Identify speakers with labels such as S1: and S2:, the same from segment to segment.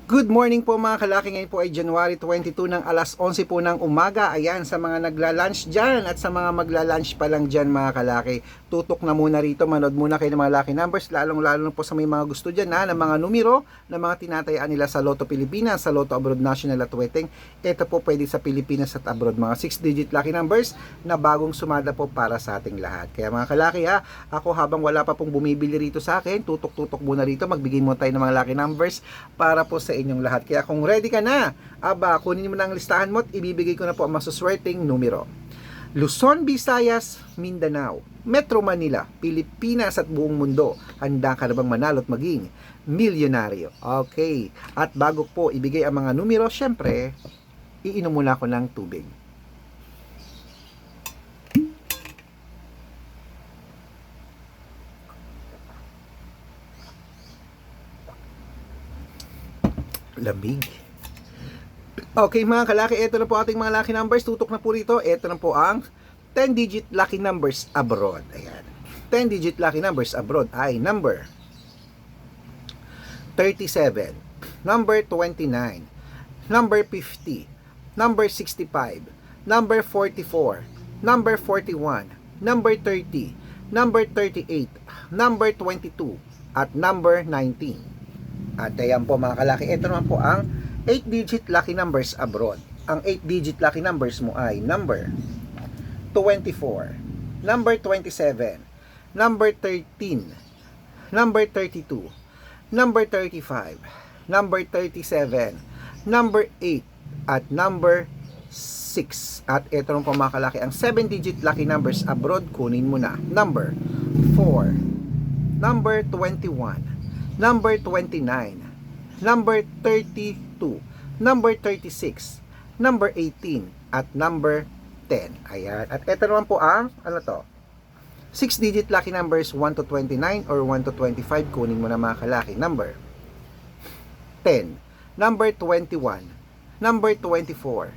S1: Good morning po mga kalaki. Ngayon po ay January 22 ng alas 11 po ng umaga. Ayan, sa mga nagla-lunch dyan at sa mga magla-lunch pa lang dyan mga kalaki. Tutok na muna rito, manood muna kayo ng mga lucky numbers. Lalong-lalo na po sa may mga gusto dyan ng mga numero na mga tinatayaan nila sa Lotto Pilipinas, sa Lotto Abroad National at Weteng. Ito po pwede sa Pilipinas at abroad. Mga 6-digit lucky numbers na bagong sumada po para sa ating lahat. Kaya mga kalaki ako habang wala pa pong bumibili rito sa akin, tutok-tutok muna rito. Magbigay mo tayo ng mga lucky numbers para po sa inyong lahat. Kaya kung ready ka na, kunin mo na ang listahan mo at ibibigay ko na po ang masuswerteng numero. Luzon, Visayas, Mindanao, Metro Manila, Pilipinas at buong mundo. Handa ka na bang manalo at maging milyonaryo? Okay. At bago po ibigay ang mga numero, syempre, iinom muna ako ng tubig. Lamig. Okay mga kalaki, ito na po ating mga lucky numbers. Tutok na po rito. Ito na po ang 10-digit lucky numbers abroad. Ayan. 10-digit lucky numbers abroad ay number 37, number 29, number 50, number 65, number 44, number 41, number 30, number 38, number 22, at number 19. At ayan po mga kalaki, ito naman po ang 8-digit lucky numbers abroad. Ang 8-digit lucky numbers mo ay number 24, number 27, number 13, number 32, number 35, number 37, number 8, at number 6. At ito naman po mga kalaki, ang 7-digit lucky numbers abroad, kunin mo na. Number 4, number 21, number 29, number 32, number 36, number 18, at number 10. Ayan. At ito naman po ang, 6-digit lucky numbers 1 to 29 or 1 to 25. Kunin mo na mga kalaki. Number 10, number 21, number 24,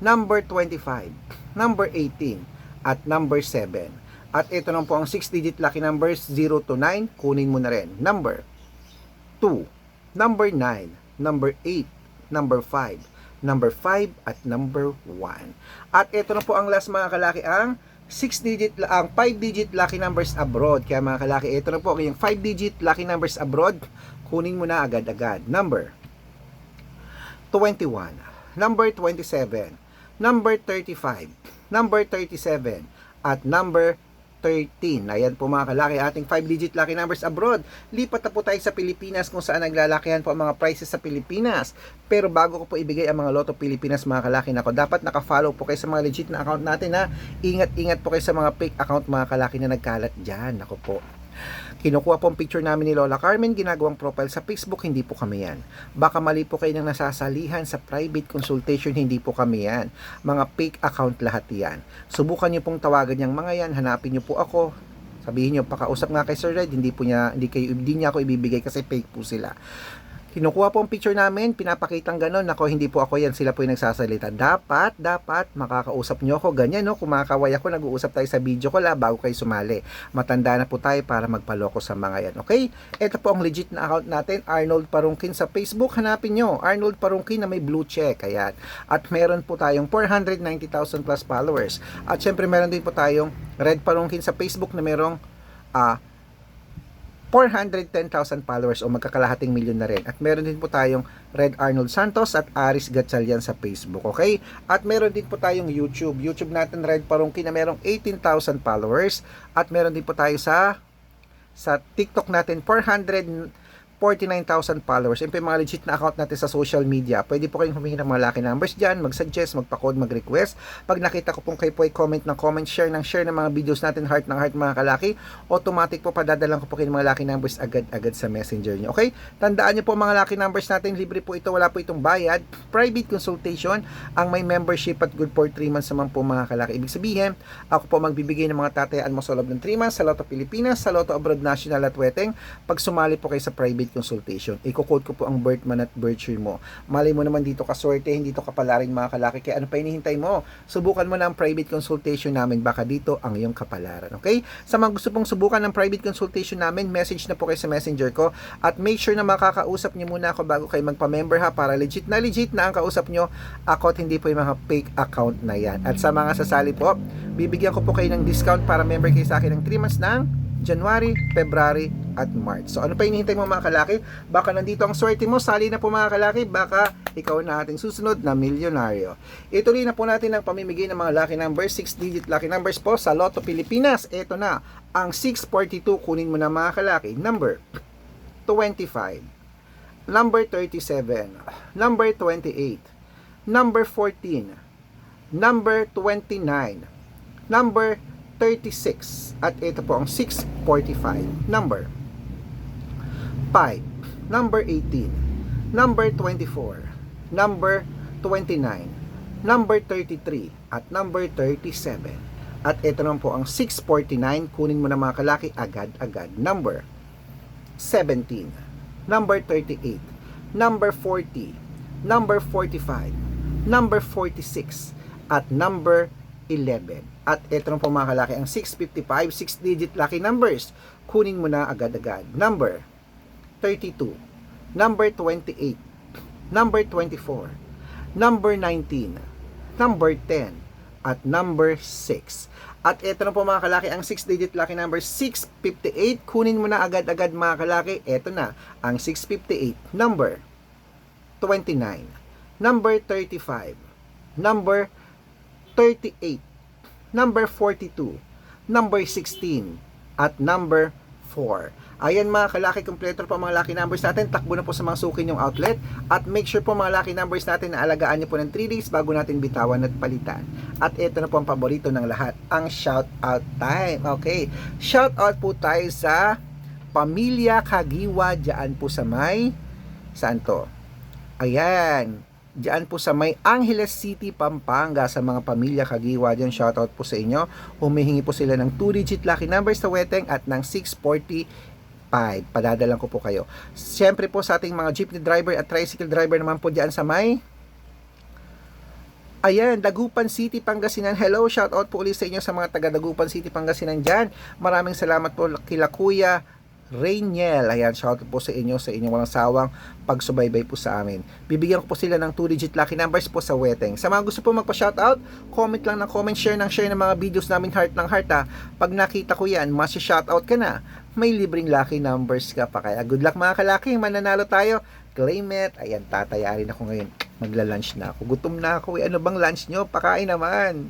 S1: number 25, number 18, at number 7. At ito naman po ang 6-digit lucky numbers 0 to 9. Kunin mo na rin. Number 2, number 9, number 8, number 5, number 5, at number 1. At ito na po ang last mga kalaki, ang 5-digit lucky numbers abroad. Kaya mga kalaki, ito na po yung 5-digit lucky numbers abroad. Kunin mo na agad-agad. Number 21, number 27, number 35, number 37, at number 13. Ayan po mga kalaki, ating 5-digit lucky numbers abroad. Lipat na po tayo sa Pilipinas kung saan naglalakihan po ang mga prices sa Pilipinas. Pero bago ko po ibigay ang mga Lotto Pilipinas mga kalaki, dapat nakafollow po kayo sa mga legit na account natin Ingat-ingat po kayo sa mga fake account mga kalaki na nagkalat dyan. Ako po. Kinukuha po ang picture namin ni Lola Carmen, ginagawang profile sa Facebook, hindi po kami yan. Baka mali po kayo nang nasasalihan sa private consultation, hindi po kami yan. Mga fake account lahat yan. Subukan nyo pong tawagan yung mga yan, hanapin nyo po ako. Sabihin nyo, pakausap nga kay Sir Red, hindi niya ako ibibigay kasi fake po sila. Kinukuha po ang picture namin, pinapakitang gano'n. Nako, hindi po ako yan, sila po yung nagsasalita. Dapat, makakausap nyo ako. Ganyan, no? Kumakaway ako, nag-uusap tayo sa video ko bago kayo sumali. Matanda na po tayo para magpaloko sa mga yan, okay? Ito po ang legit na account natin, Arnold Parungkin sa Facebook. Hanapin nyo, Arnold Parungkin na may blue check. Ayan. At meron po tayong 490,000 plus followers. At syempre, meron din po tayong Red Parungkin sa Facebook na merong 410,000 followers o magkakalahating milyon na rin. At meron din po tayong Red Arnold Santos at Aris Gatchalian sa Facebook, okay? At meron din po tayong YouTube. YouTube natin Red Parungkin na merong 18,000 followers. At meron din po tayo sa TikTok natin 449,000 followers. Siyempre mga legit na account natin sa social media. Pwede po kayong humingi ng mga lucky numbers dyan, mag-suggest, magpa-code, mag-request. Pag nakita ko pong kayo po ay comment ng comment, share ng mga videos natin, heart ng heart mga kalaki, automatic po padadalan ko po kayo ng mga lucky numbers agad-agad sa messenger nyo. Okay? Tandaan nyo po mga lucky numbers natin, libre po ito, wala po itong bayad. Private consultation, ang may membership at good for 3 months naman po mga kalaki. Ibig sabihin, ako po magbibigay ng mga tatayaan mo sa loob ng 3 months sa Lotto Pilipinas, sa Lotto Abroad National at Weteng. Pag sumali po kayo sa private private consultation. Iko-quote ko po ang birth month at birth year mo. Malay mo naman dito kaswerte, hindi to kapalarin mga kalaki. Kaya ano pa hinihintay mo? Subukan mo na ang private consultation namin. Baka dito ang iyong kapalaran. Okay? Sa mga gusto pong subukan ng private consultation namin, message na po kayo sa messenger ko. At make sure na makakausap niyo muna ako bago kayo magpa-member ha, para legit na ang kausap nyo ako at hindi po yung mga fake account na yan. At sa mga sasali po, bibigyan ko po kayo ng discount para member kayo sa akin ng 3 months ng January, February, at March. So ano pa hinihintay mo mga kalaki? Baka nandito ang swerte mo, sali na po mga kalaki, baka ikaw na ating susunod na milyonaryo. Ituloy na po natin ang pamimigay ng mga lucky numbers, 6-digit lucky numbers po sa Lotto Pilipinas. Ito na, ang 642, kunin mo na mga kalaki. Number 25, number 37, number 28, number 14, number 29, number 36, at ito po ang 645, number 5, number 18, number 24, number 29, number 33, at number 37. At ito naman po ang 649, kunin mo na mga kalaki agad-agad. Number 17, number 38, number 40, number 45, number 46, at number 11. At ito naman po mga kalaki, ang 655, 6-digit lucky numbers. Kunin mo na agad-agad. Number 32, number 28, number 24, number 19, number 10, at number 6. At ito na po mga kalaki, ang 6-digit lucky number 658. Kunin mo na agad-agad mga kalaki. Ito na, ang 658. Number 29, number 35, number 38, number 42, number 16, at number 4. Ayan mga kalaki, kompleto pa mga lucky numbers natin. Takbo na po sa mga sukin yung outlet. At make sure po mga lucky numbers natin na alagaan nyo po ng 3 days bago natin bitawan at palitan. At ito na po ang paborito ng lahat, ang shout out time. Okay, shout out po tayo sa Pamilya Kagiwa, dyan po sa may, saan to? Ayan, diyan po sa may Angeles City, Pampanga, sa mga Pamilya Kagiwa dyan, shoutout po sa inyo. Humihingi po sila ng 2-digit lucky numbers sa Weteng at ng 645. Padadalan ko po kayo. Siyempre po sa ating mga jeepney driver at tricycle driver naman po dyan sa may, ayan, Dagupan City, Pangasinan. Hello, shoutout po ulit sa inyo sa mga taga Dagupan City, Pangasinan dyan. Maraming salamat po kila Kuya Rainiel. Ayan, shoutout po sa inyo, sa inyong walang sawang pagsubaybay po sa amin. Bibigyan ko po sila ng 2-digit lucky numbers po sa Weteng. Sa mga gusto po magpa-shoutout, comment lang ng comment, share ng mga videos namin, heart ng heart ha. Pag nakita ko yan, masya-shoutout ka na. May libreng lucky numbers ka pa. Kaya good luck mga kalaki, mananalo tayo. Claim it. Ayan, tatayarin ako ngayon. Magla-lunch na ako. Gutom na ako. Ano bang lunch nyo? Pakain naman.